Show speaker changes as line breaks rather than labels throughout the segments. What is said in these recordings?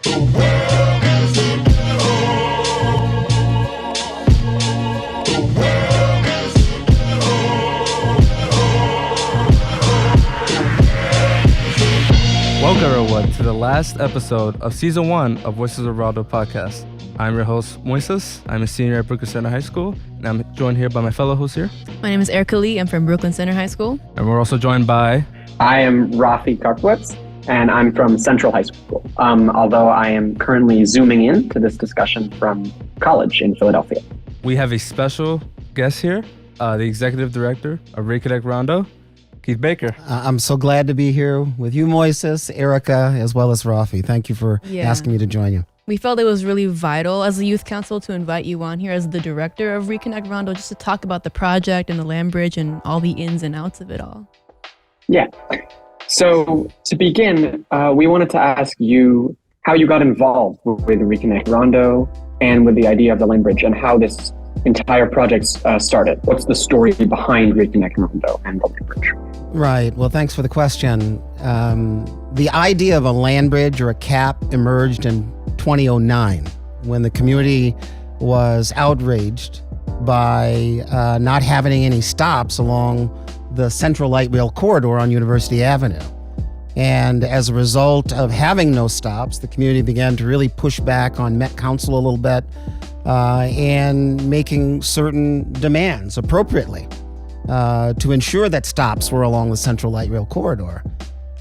Welcome everyone to the last episode of Season 1 of Voices of Rondo podcast. I'm your host, Moises. I'm a senior at Brooklyn Center High School, and I'm joined here by my fellow hosts here.
My name is Erica Lee. I'm from Brooklyn Center High School.
And we're also joined by...
I am Rafi Karpowitz, and I'm from Central High School, although I am currently zooming in to this discussion from college in Philadelphia.
We have a special guest here, the executive director of Reconnect Rondo, Keith Baker.
I'm so glad to be here with you, Moises, Erica, as well as Rafi. Thank you for asking me to join you.
We felt it was really vital as a youth council to invite you on here as the director of Reconnect Rondo, just to talk about the project and the land bridge and all the ins and outs of it all.
Yeah. So to begin, we wanted to ask you how you got involved with Reconnect Rondo and with the idea of the land bridge and how this entire project started. What's the story behind Reconnect Rondo and the land bridge?
Right. Well, thanks for the question. The idea of a land bridge or a CAP emerged in 2009 when the community was outraged by not having any stops along the Central Light Rail corridor on University Avenue. And as a result of having no stops, the community began to really push back on Met Council a little bit and making certain demands appropriately to ensure that stops were along the Central Light Rail corridor.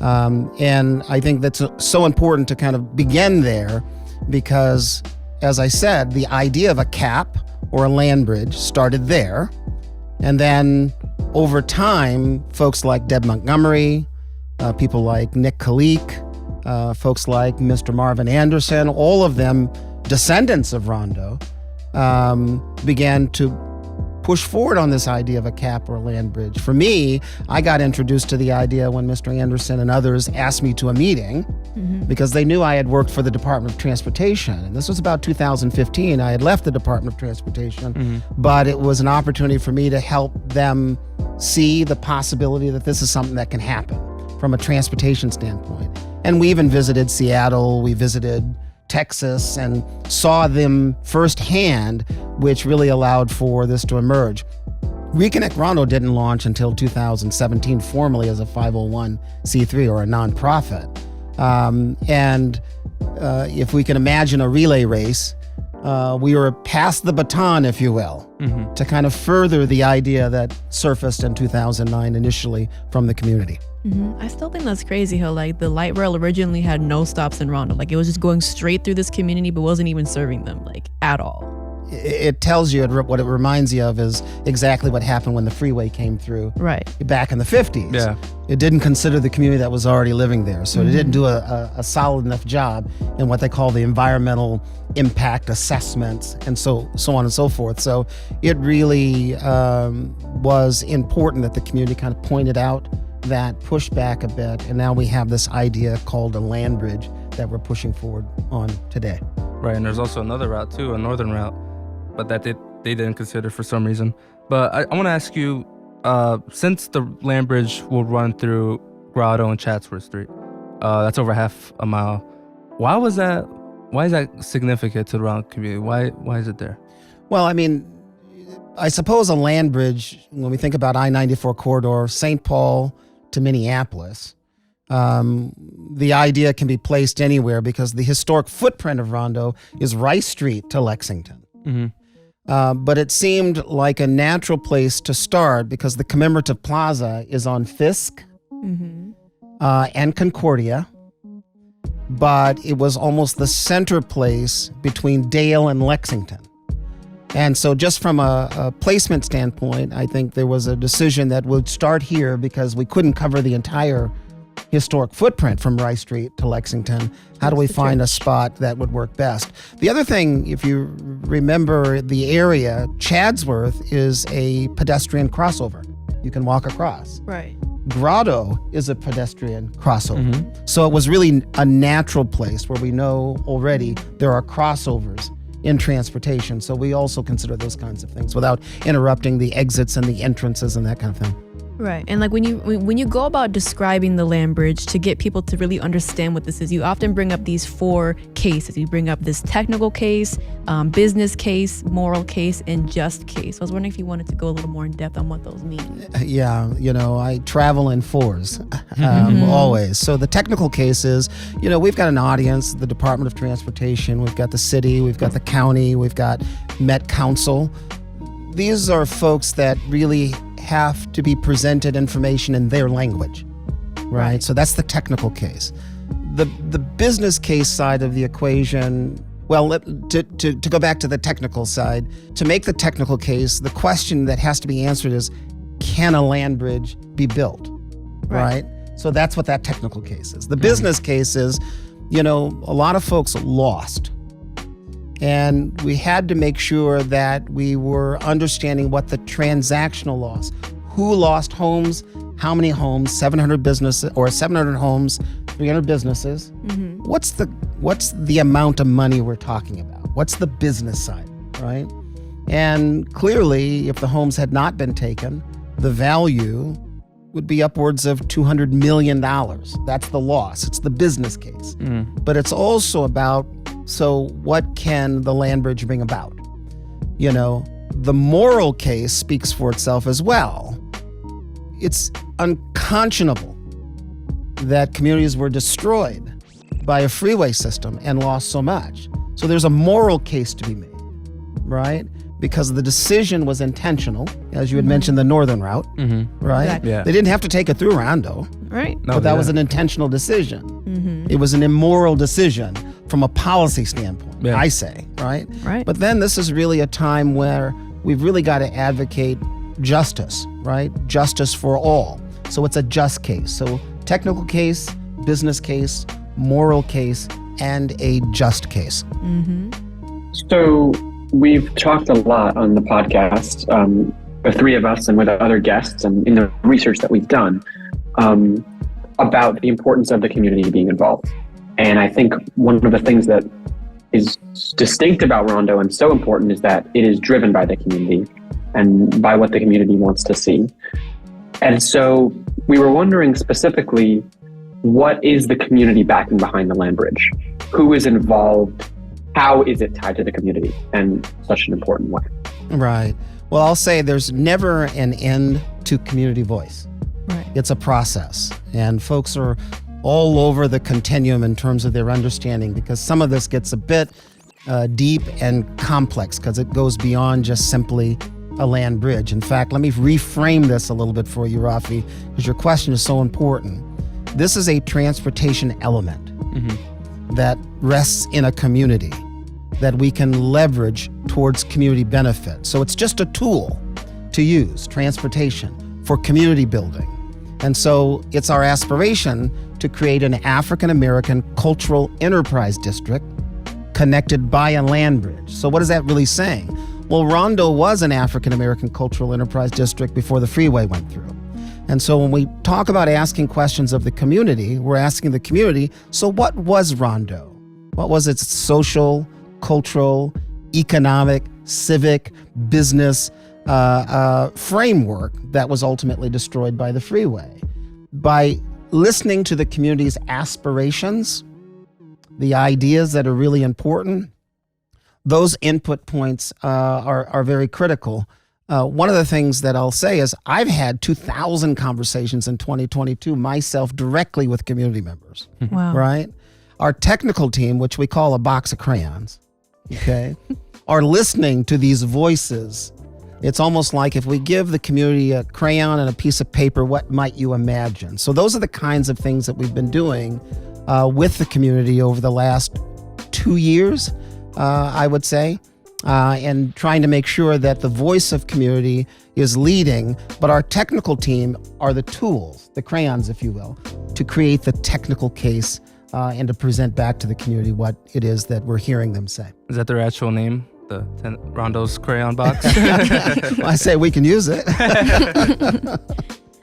And I think that's so important to kind of begin there because, as I said, the idea of a CAP or a land bridge started there. And then over time, folks like Deb Montgomery, people like Nick Kalik, folks like Mr. Marvin Anderson, all of them descendants of Rondo, began to push forward on this idea of a CAP or a land bridge. For me, I got introduced to the idea when Mr. Anderson and others asked me to a meeting because they knew I had worked for the Department of Transportation. And this was about 2015. I had left the Department of Transportation, but it was an opportunity for me to help them see the possibility that this is something that can happen from a transportation standpoint. And we even visited Seattle, we visited Texas, and saw them firsthand, which really allowed for this to emerge. Reconnect Rondo didn't launch until 2017 formally as a 501c3 or a nonprofit. And if we can imagine a relay race, we were past the baton, if you will, to kind of further the idea that surfaced in 2009 initially from the community.
I still think that's crazy how like the light rail originally had no stops in Rondo. Like it was just going straight through this community, but wasn't even serving them like at all.
It tells you what it reminds you of is exactly what happened when the freeway came through back in the 50s. Yeah. It didn't consider the community that was already living there. So it didn't do a solid enough job in what they call the environmental impact assessments and so on and so forth. So it really was important that the community kind of pointed out that, pushed back a bit, and now we have this idea called a land bridge that we're pushing forward on today.
Right, and there's also another route too, a northern route, but that they didn't consider for some reason. But I want to ask you, since the land bridge will run through Grotto and Chatsworth Street, that's over half a mile. Why is that significant to the Rondo community? Why is it there?
Well, I mean, I suppose a land bridge, when we think about I-94 corridor, St. Paul to Minneapolis, the idea can be placed anywhere because the historic footprint of Rondo is Rice Street to Lexington. But it seemed like a natural place to start because the commemorative plaza is on Fisk and Concordia, but it was almost the center place between Dale and Lexington. And so just from a placement standpoint, I think there was a decision that would start here because we couldn't cover the entire historic footprint from Rice Street to Lexington. How do we find a spot that would work best? The other thing, if you remember the area, Chatsworth is a pedestrian crossover. You can walk across.
Right.
Grotto is a pedestrian crossover. So it was really a natural place where we know already there are crossovers in transportation. So we also consider those kinds of things without interrupting the exits and the entrances and that kind of thing.
Right. And like when you go about describing the land bridge to get people to really understand what this is, you often bring up these 4 cases. You bring up this technical case, business case, moral case, and just case. So I was wondering if you wanted to go a little more in depth on what those mean.
Yeah, I travel in 4s, always. So the technical case is, we've got an audience, the Department of Transportation, we've got the city, we've got the county, we've got Met Council. These are folks that really have to be presented information in their language, right? So that's the technical case. The business case side of the equation, well, to go back to the technical side, to make the technical case, the question that has to be answered is, can a land bridge be built, right? So that's what that technical case is. The business case is, a lot of folks lost. And we had to make sure that we were understanding what the transactional loss, who lost homes, how many homes, 700 businesses or 700 homes, 300 businesses. What's the amount of money we're talking about? What's the business side, right? And clearly, if the homes had not been taken, the value would be upwards of $200 million. That's the loss. It's the business case. But it's also about, so what can the land bridge bring about? The moral case speaks for itself as well. It's unconscionable that communities were destroyed by a freeway system and lost so much. So there's a moral case to be made, right? Because the decision was intentional, as you had mentioned, the northern route, right?
Exactly.
Yeah.
They didn't have to take it through Rondo,
Right.
but that was an intentional decision. It was an immoral decision from a policy standpoint, I say, right?
Right.
But then this is really a time where we've really got to advocate justice, right? Justice for all. So it's a just case. So technical case, business case, moral case, and a just case.
So we've talked a lot on the podcast, the 3 of us and with other guests and in the research that we've done, about the importance of the community being involved. And I think one of the things that is distinct about Rondo and so important is that it is driven by the community and by what the community wants to see. And so we were wondering specifically, what is the community backing behind the land bridge? Who is involved? How is it tied to the community in such an important way?
Right. Well, I'll say there's never an end to community voice.
Right.
It's a process, and folks are all over the continuum in terms of their understanding, because some of this gets a bit deep and complex because it goes beyond just simply a land bridge. In fact, let me reframe this a little bit for you, Rafi, because your question is so important. This is a transportation element that rests in a community that we can leverage towards community benefit. So it's just a tool to use, transportation, for community building. And so it's our aspiration to create an African-American cultural enterprise district connected by a land bridge. So what is that really saying? Well, Rondo was an African-American cultural enterprise district before the freeway went through. And so when we talk about asking questions of the community, we're asking the community, so what was Rondo? What was its social, cultural, economic, civic, business framework that was ultimately destroyed by the freeway? By listening to the community's aspirations, the ideas that are really important, those input points are very critical. One of the things that I'll say is I've had 2,000 conversations in 2022 myself directly with community members,
Wow.
right? Our technical team, which we call a box of crayons, okay, are listening to these voices. It's almost like if we give the community a crayon and a piece of paper, what might you imagine? So those are the kinds of things that we've been doing with the community over the last 2 years, I would say, and trying to make sure that the voice of community is leading, but our technical team are the tools, the crayons, if you will, to create the technical case and to present back to the community what it is that we're hearing them say.
Is that their actual name? The Rondo's crayon box?
Well, I say we can use it.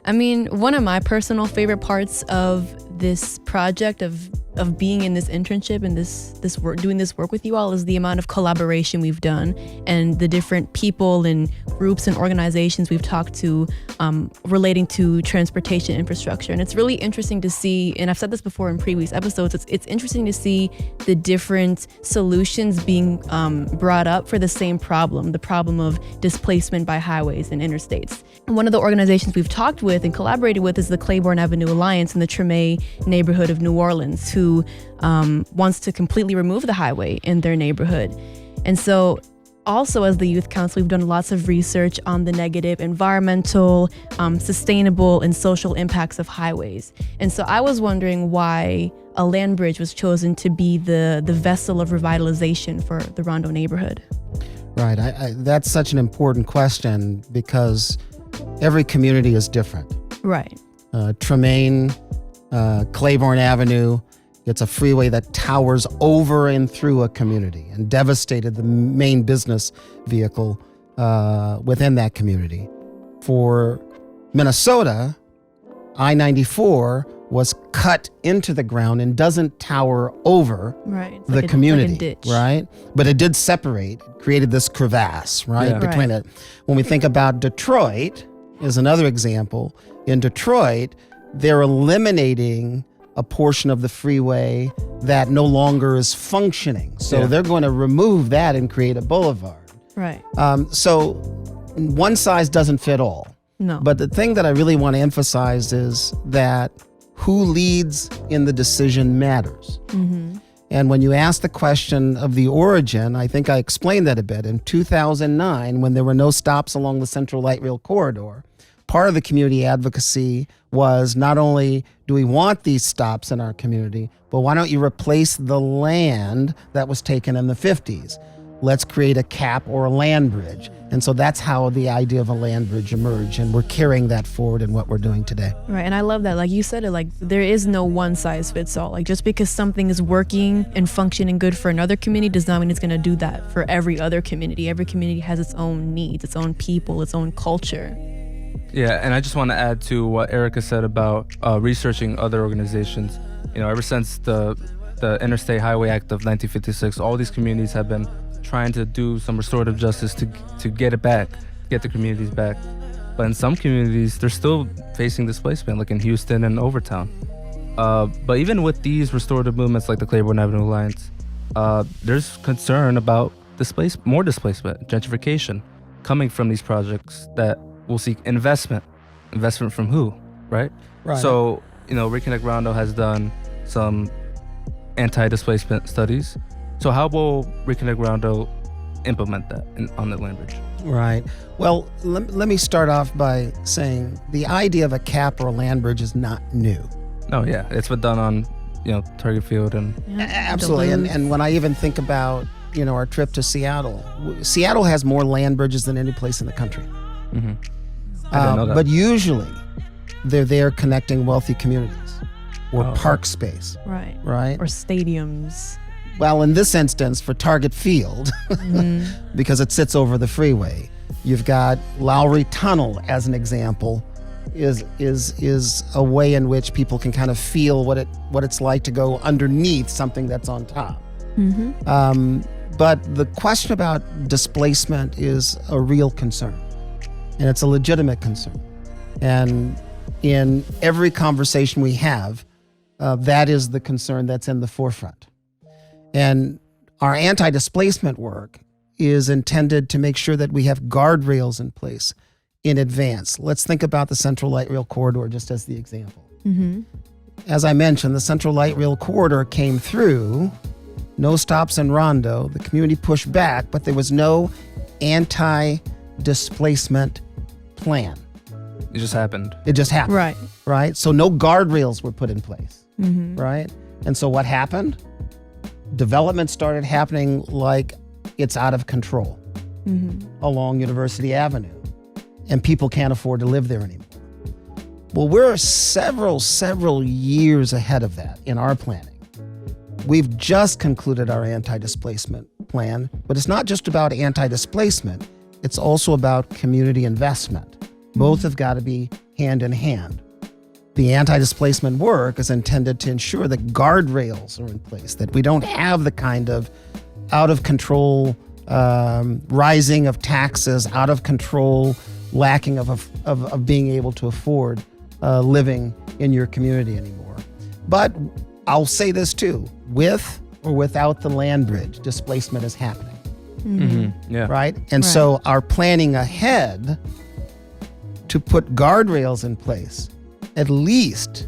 I mean, one of my personal favorite parts of this project of of being in this internship and this work, doing this work with you all, is the amount of collaboration we've done and the different people and groups and organizations we've talked to relating to transportation infrastructure. And it's really interesting to see, and I've said this before in previous episodes, it's interesting to see the different solutions being brought up for the same problem, the problem of displacement by highways and interstates. And one of the organizations we've talked with and collaborated with is the Claiborne Avenue Alliance in the Treme neighborhood of New Orleans, who wants to completely remove the highway in their neighborhood. And so also as the Youth Council, we've done lots of research on the negative environmental, sustainable, and social impacts of highways. And so I was wondering why a land bridge was chosen to be the vessel of revitalization for the Rondo neighborhood.
Right. That's such an important question because every community is different.
Right.
Tremaine, Claiborne Avenue, it's a freeway that towers over and through a community and devastated the main business vehicle within that community. For Minnesota, I-94 was cut into the ground and doesn't tower over the community,
like a ditch.
Right? But it did separate, created this crevasse, right, between it. When we think about Detroit, is another example. In Detroit, they're eliminating a portion of the freeway that no longer is functioning. So they're going to remove that and create a boulevard.
Right.
So one size doesn't fit all.
No.
But the thing that I really want to emphasize is that who leads in the decision matters.
Mm-hmm.
And when you ask the question of the origin, I think I explained that a bit. In 2009, when there were no stops along the Central Light Rail corridor, part of the community advocacy was not only do we want these stops in our community, but why don't you replace the land that was taken in the 50s? Let's create a cap or a land bridge. And so that's how the idea of a land bridge emerged. And we're carrying that forward in what we're doing today.
Right. And I love that. Like you said it, like there is no one size fits all. Like just because something is working and functioning good for another community does not mean it's going to do that for every other community. Every community has its own needs, its own people, its own culture.
Yeah, and I just want to add to what Erica said about researching other organizations. You know, ever since the Interstate Highway Act of 1956, all these communities have been trying to do some restorative justice to get it back, get the communities back. But in some communities, they're still facing displacement, like in Houston and Overtown. But even with these restorative movements like the Claiborne Avenue Alliance, there's concern about more displacement, gentrification, coming from these projects that will seek investment. Investment from who, right?
Right.
So, you know, Reconnect Rondo has done some anti-displacement studies. So how will Reconnect Rondo implement that on the land bridge?
Right. Well, let me start off by saying the idea of a cap or a land bridge is not new.
Oh yeah, it's been done on, you know, Target Field and
Absolutely. And when I even think about, you know, our trip to Seattle, Seattle has more land bridges than any place in the country.
Mm-hmm. I didn't know that.
But usually they're there connecting wealthy communities or park space.
Right.
Right.
Or stadiums.
Well, in this instance, for Target Field, because it sits over the freeway, you've got Lowry Tunnel as an example, is a way in which people can kind of feel what it's like to go underneath something that's on top.
Mm-hmm.
But the question about displacement is a real concern, and it's a legitimate concern. And in every conversation we have, that is the concern that's in the forefront. And our anti-displacement work is intended to make sure that we have guardrails in place in advance. Let's think about the Central Light Rail corridor just as the example.
Mm-hmm.
As I mentioned, the Central Light Rail corridor came through, no stops in Rondo, the community pushed back, but there was no anti-displacement plan.
it just happened.
It just happened.
Right.
Right? So no guardrails were put in place.
Mm-hmm.
Right? And so what happened? Development started happening like it's out of control along University Avenue, and people can't afford to live there anymore. Well, we're several years ahead of that in our planning. We've just concluded our anti-displacement plan, but it's not just about anti-displacement, it's also about community investment. Both have got to be hand in hand. The anti-displacement work is intended to ensure that guardrails are in place, that we don't have the kind of out-of-control rising of taxes, out-of-control lacking of being able to afford living in your community anymore. But I'll say this too, with or without the land bridge, displacement is happening.
Mm-hmm. Yeah.
Right? And so our planning ahead to put guardrails in place at least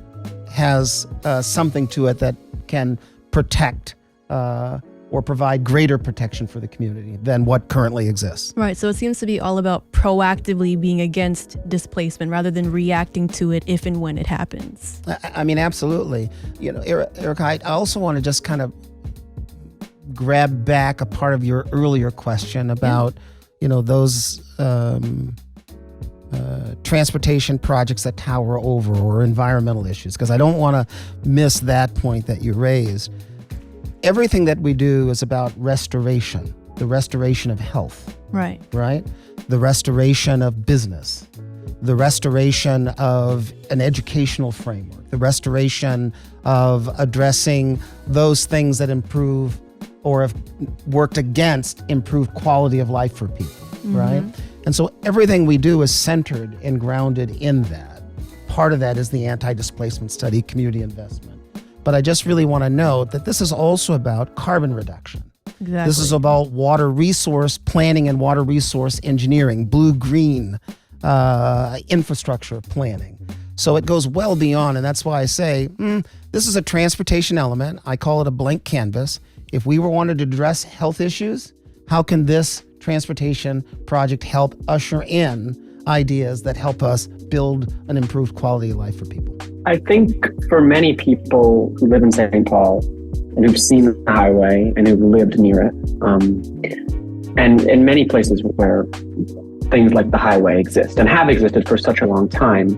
has something to it that can protect or provide greater protection for the community than what currently exists.
Right. So it seems to be all about proactively being against displacement rather than reacting to it if and when it happens.
I mean, absolutely. You know, Eric, I also want to just kind of grab back a part of your earlier question about, you know, those transportation projects that tower over or environmental issues, because I don't want to miss that point that you raised. Everything that we do is about restoration, the restoration of health.
Right.
Right? The restoration of business, the restoration of an educational framework, the restoration of addressing those things that improve or have worked against improved quality of life for people, right? And so everything we do is centered and grounded in that. Part of that is the anti-displacement study, community investment. But I just really want to note that this is also about carbon reduction.
Exactly.
This is about water resource planning and water resource engineering, blue-green infrastructure planning. So it goes well beyond, and that's why I say this is a transportation element. I call it a blank canvas. If we wanted to address health issues, how can this transportation project help usher in ideas that help us build an improved quality of life for people?
I think for many people who live in St. Paul and who've seen the highway and who've lived near it, and in many places where things like the highway exist and have existed for such a long time,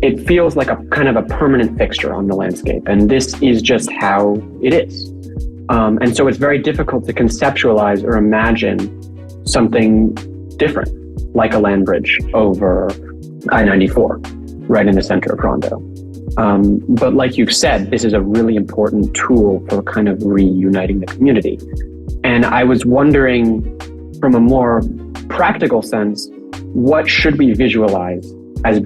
it feels like a kind of a permanent fixture on the landscape. And this is just how it is. And so it's very difficult to conceptualize or imagine something different, like a land bridge over I-94, right in the center of Rondo. But like you've said, this is a really important tool for kind of reuniting the community. And I was wondering, from a more practical sense, what should we visualize as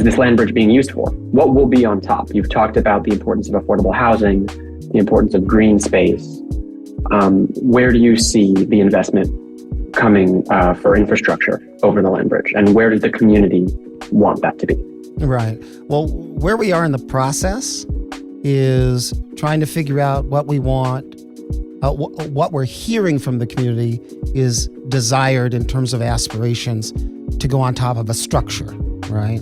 this land bridge being used for? What will be on top? You've talked about the importance of affordable housing, the importance of green space. Where do you see the investment coming for infrastructure over the land bridge? And where does the community want that to be?
Right. Well, where we are in the process is trying to figure out what we want, what we're hearing from the community is desired in terms of aspirations to go on top of a structure, right?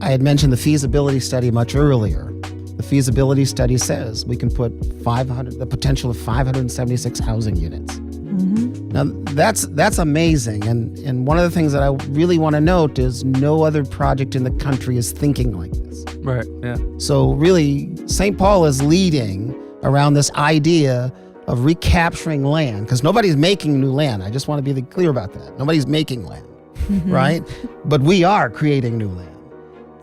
I had mentioned the feasibility study much earlier. The feasibility study says we can put the potential of 576 housing units. Now, that's amazing. And one of the things that I really want to note is no other project in the country is thinking like this.
Right, yeah.
So really, St. Paul is leading around this idea of recapturing land, because nobody's making new land. I just want to be clear about that. Nobody's making land, right? But we are creating new land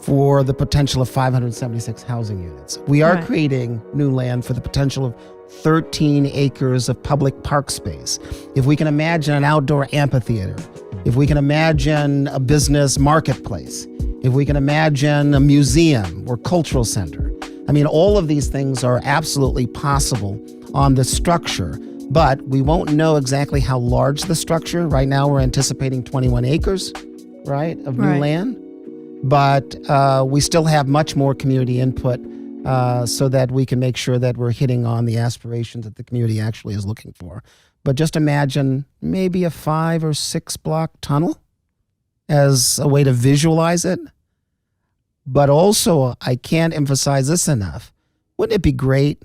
for the potential of 576 housing units. We are creating new land for the potential of 13 acres of public park space. If we can imagine an outdoor amphitheater, if we can imagine a business marketplace, if we can imagine a museum or cultural center, I mean, all of these things are absolutely possible on this structure, but we won't know exactly how large the structure. Right now, we're anticipating 21 acres, right, of new land. But we still have much more community input so that we can make sure that we're hitting on the aspirations that the community actually is looking for. But just imagine maybe a 5 or 6 block tunnel as a way to visualize it. But also, I can't emphasize this enough. Wouldn't it be great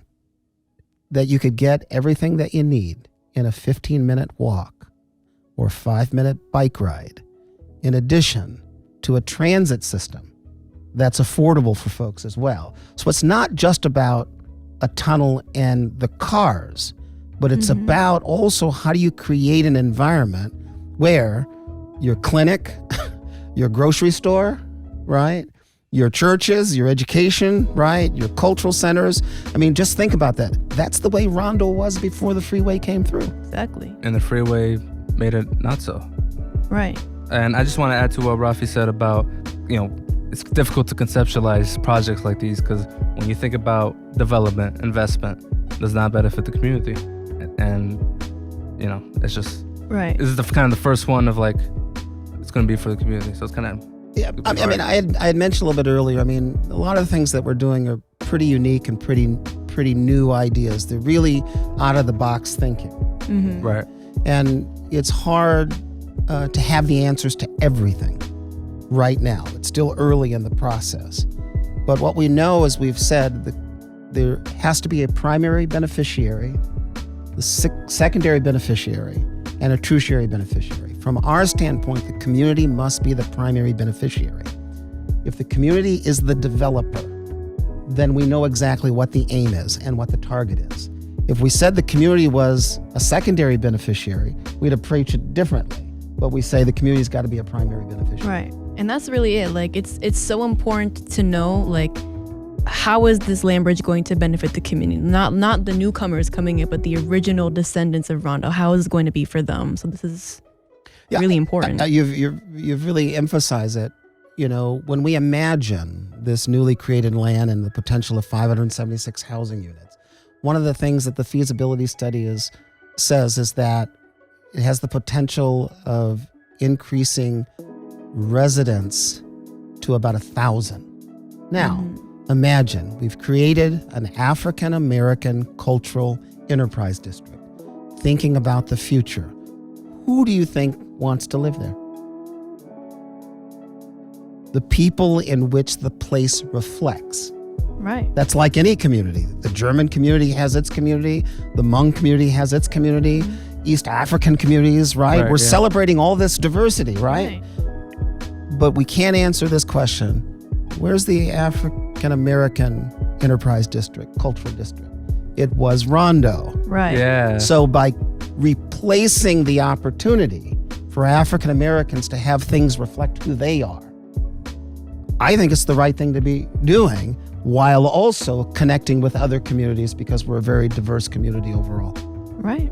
that you could get everything that you need in a 15-minute walk or 5-minute bike ride, in addition to a transit system that's affordable for folks as well? So it's not just about a tunnel and the cars, but it's about also how do you create an environment where your clinic, your grocery store, right? Your churches, your education, right? Your cultural centers. I mean, just think about that. That's the way Rondo was before the freeway came through.
Exactly.
And the freeway made it not so.
Right.
And I just want to add to what Rafi said about, it's difficult to conceptualize projects like these because when you think about development, investment, does not benefit the community. And, it's just,
Right.
this is kind of the first one of like, it's going to be for the community. So it's kind of,
Yeah, I mean, I had mentioned a little bit earlier. I mean, a lot of the things that we're doing are pretty unique and pretty new ideas. They're really out of the box thinking.
Mm-hmm.
right.
And it's hard to have the answers to everything right now. It's still early in the process. But what we know, as we've said, there has to be a primary beneficiary, the secondary beneficiary, and a tertiary beneficiary. From our standpoint, the community must be the primary beneficiary. If the community is the developer, then we know exactly what the aim is and what the target is. If we said the community was a secondary beneficiary, we'd approach it differently. But we say the community's got to be a primary beneficiary.
Right. And that's really it. Like, it's so important to know, like, how is this land bridge going to benefit the community? Not the newcomers coming in, but the original descendants of Rondo. How is it going to be for them? So this is really important.
You've really emphasized it. When we imagine this newly created land and the potential of 576 housing units, one of the things that the feasibility study says is that it has the potential of increasing residents to about 1,000. Now, imagine we've created an African American cultural enterprise district. Thinking about the future, who do you think wants to live there? The people in which the place reflects.
Right.
That's like any community. The German community has its community. The Hmong community has its community. East African communities, right? We're celebrating all this diversity, right? But we can't answer this question. Where's the African American enterprise district, cultural district? It was Rondo.
Right.
Yeah.
So by replacing the opportunity for African Americans to have things reflect who they are, I think it's the right thing to be doing while also connecting with other communities because we're a very diverse community overall.
Right.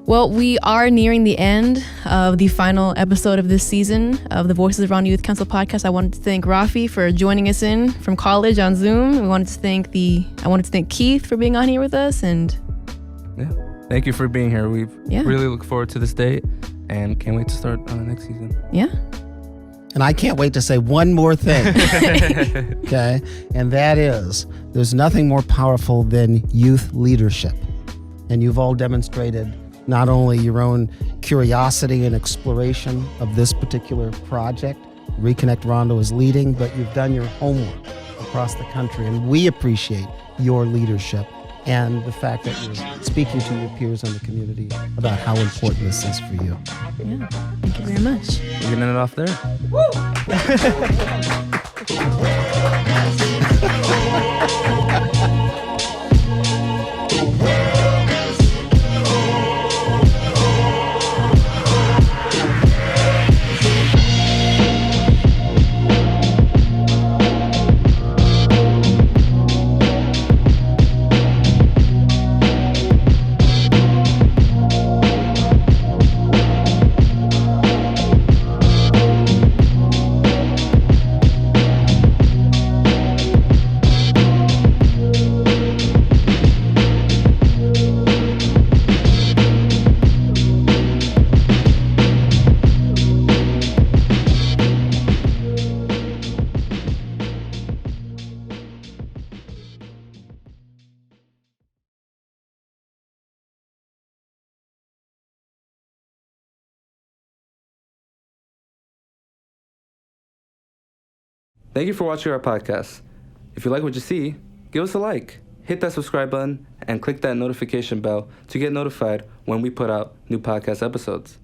Well, we are nearing the end of the final episode of this season of the Voices of Rondo Youth Council podcast. I wanted to thank Rafi for joining us in from college on Zoom. I wanted to thank Keith for being on here with us, and
thank you for being here. We
Yeah.
really look forward to this date and can't wait to start on the next season.
yeah.
And I can't wait to say one more thing, okay? And that is, there's nothing more powerful than youth leadership. And you've all demonstrated not only your own curiosity and exploration of this particular project, Reconnect Rondo is leading, but you've done your homework across the country. And we appreciate your leadership and the fact that you're speaking to your peers in the community about how important this is for you.
Yeah. Thank you very much.
We're getting it off there. Thank you for watching our podcast. If you like what you see, give us a like, hit that subscribe button, and click that notification bell to get notified when we put out new podcast episodes.